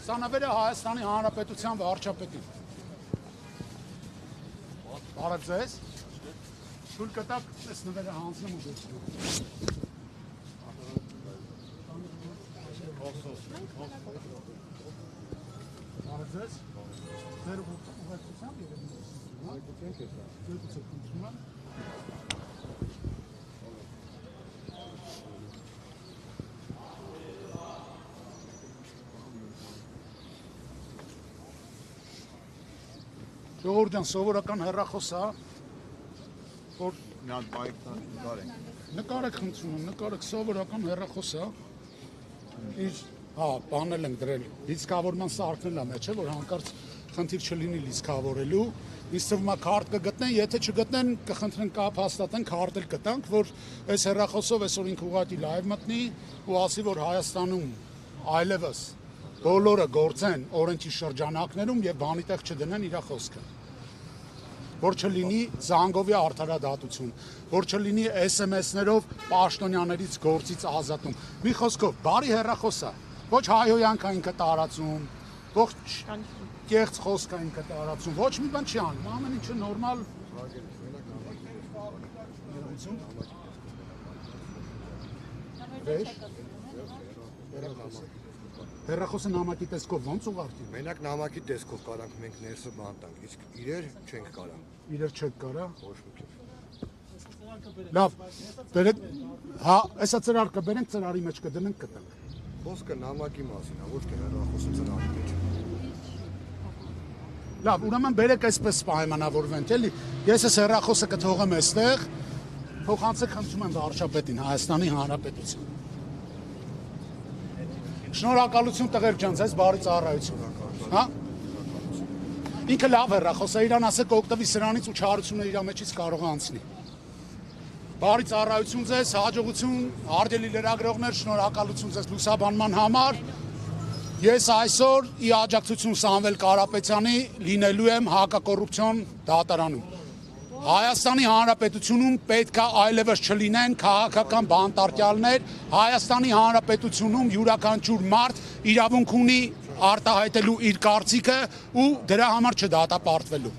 Սանավերը Հայաստանի Հանրապետության վարչապետին։ Բարև ձեզ։ Թույլ կտակ այս նվերը հանձնեմ ու դեպքում։ Բարև ձեզ։ Ձեր ուղեկցությամբ Ժողովուրդ ջան, սովորական հեռախոս է, որ նկարեք խնդրում եմ, նկարեք սովորական հեռախոս է, իր բանել ենք դրել, լիցքավորման սարքն է մեջ է, որ հանկարծ խնդիր չլինի լիցքավորելու, ինձ թվում է քարտ կգտնեն, եթե չգտնեն կխնդրեն կապ հաստատեն, քարտ էլ կտանք, որ այս հեռախոսով այսօր ինքը ուղղակի լայվ մտնի ու ասի, որ Հայաստանում այլևս բոլորը գործեն օրենքի շրջանակներում եւ բանի տեղ չդնեն իր խոսքը, որ չլինի զանգովի արդարադատություն, որ չլինի SMS-ներով պաշտոնյաներից գործից ազատում։ Մի խոսքով, բարի հեռախոս է, ոչ հայհոյանքային կտարածում, ոչ կեղծ խոսքային կտարածում, ոչ մի բան չի անում, ամեն ինչը նորմալ։ Հեռախոսը նամակի տեսքով ո՞նց ուղարկի։ Մենակ նամակի տեսքով կարանք մենք ներսը բան տանք, իսկ իրեր չենք կարա։ Իրեր չեք կարա։ Ոչ մի քիչ։ Լավ, բերեք, հա, այսա ծրար կբերենք, ծրարի մեջ կդնենք կտանք։ Խոսքը նամակի մասին է, ոչ թե հեռախոսը ծրարի մեջ։ Լավ, ուրեմն բերեք այսպես պայմանավորվենք, էլի։ Ես այս հեռախոսը կթողեմ այստեղ, փոխանցեք խնդրում եմ վարչապետին, Հայաստանի Հանրապետության։ Շնորհակալություն տղեր ջան, ձեզ բարի ծառայություն, հա? Ինքը լավ հեռախոս է, իրան ասեք օգտվի սրանից ու չարությունը իր մեջից կարող է անցնի։ Բարի ծառայություն ձեզ, հաջողություն, հարգելի լրագրողներ, շնորհակալություն ձեզ լուսաբանման համար։ Ես այսօր ի աջակցություն Սամվել Կարապետյանի լինելու եմ հակակոռուպցիոն դատարանում։ Հայաստանի Հանրապետությունում պետք է այլևս չլինեն քաղաքական բանտարկյալներ, Հայաստանի Հանրապետությունում յուրաքանչյուր մարդ իրավունք ունի արտահայտելու իր կարծիքը ու դրա համար չդատապարտվելու։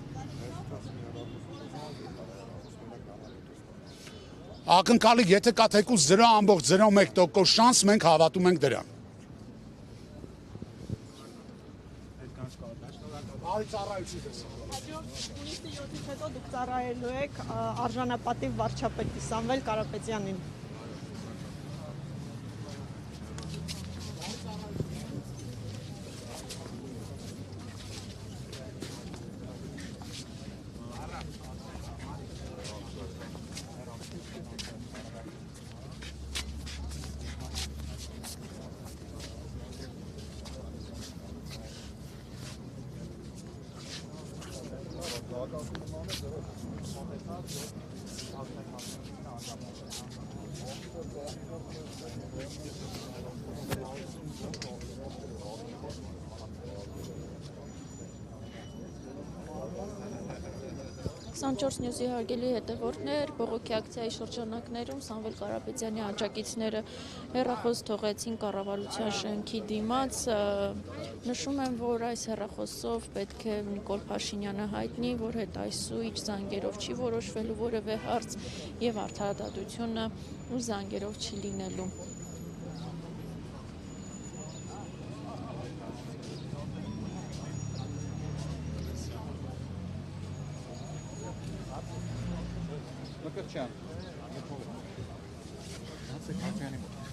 Ակնկալի, եթե կա թեկուզ 0.01% շանս, մենք հավատում ենք դրան։ Բարի ծառայություն ձեզ։ Հունիսի 7-ից հետո դուք ծառայելու եք արժանապատիվ վարչապետի Սամվել Կարապետյանին։ Սանչորս նյուզի հարգելի հետևորդներ, բողոքի ակցիայի շրջանակներում Սամվել Կարապետյանի աջակիցները հեռախոս թողեցին կառավարության շենքի դիմաց, նշում են, որ այս հեռախոսով պետք է Նիկոլ Փաշինյանը հայտնի, որ հետայսու իր զանգերով չի որոշվելու որևէ հարց եւ արդարադատությունը ու զանգերով չի լինելու։ Մկրտչյան։ Հացեք Հացյանի մոտ։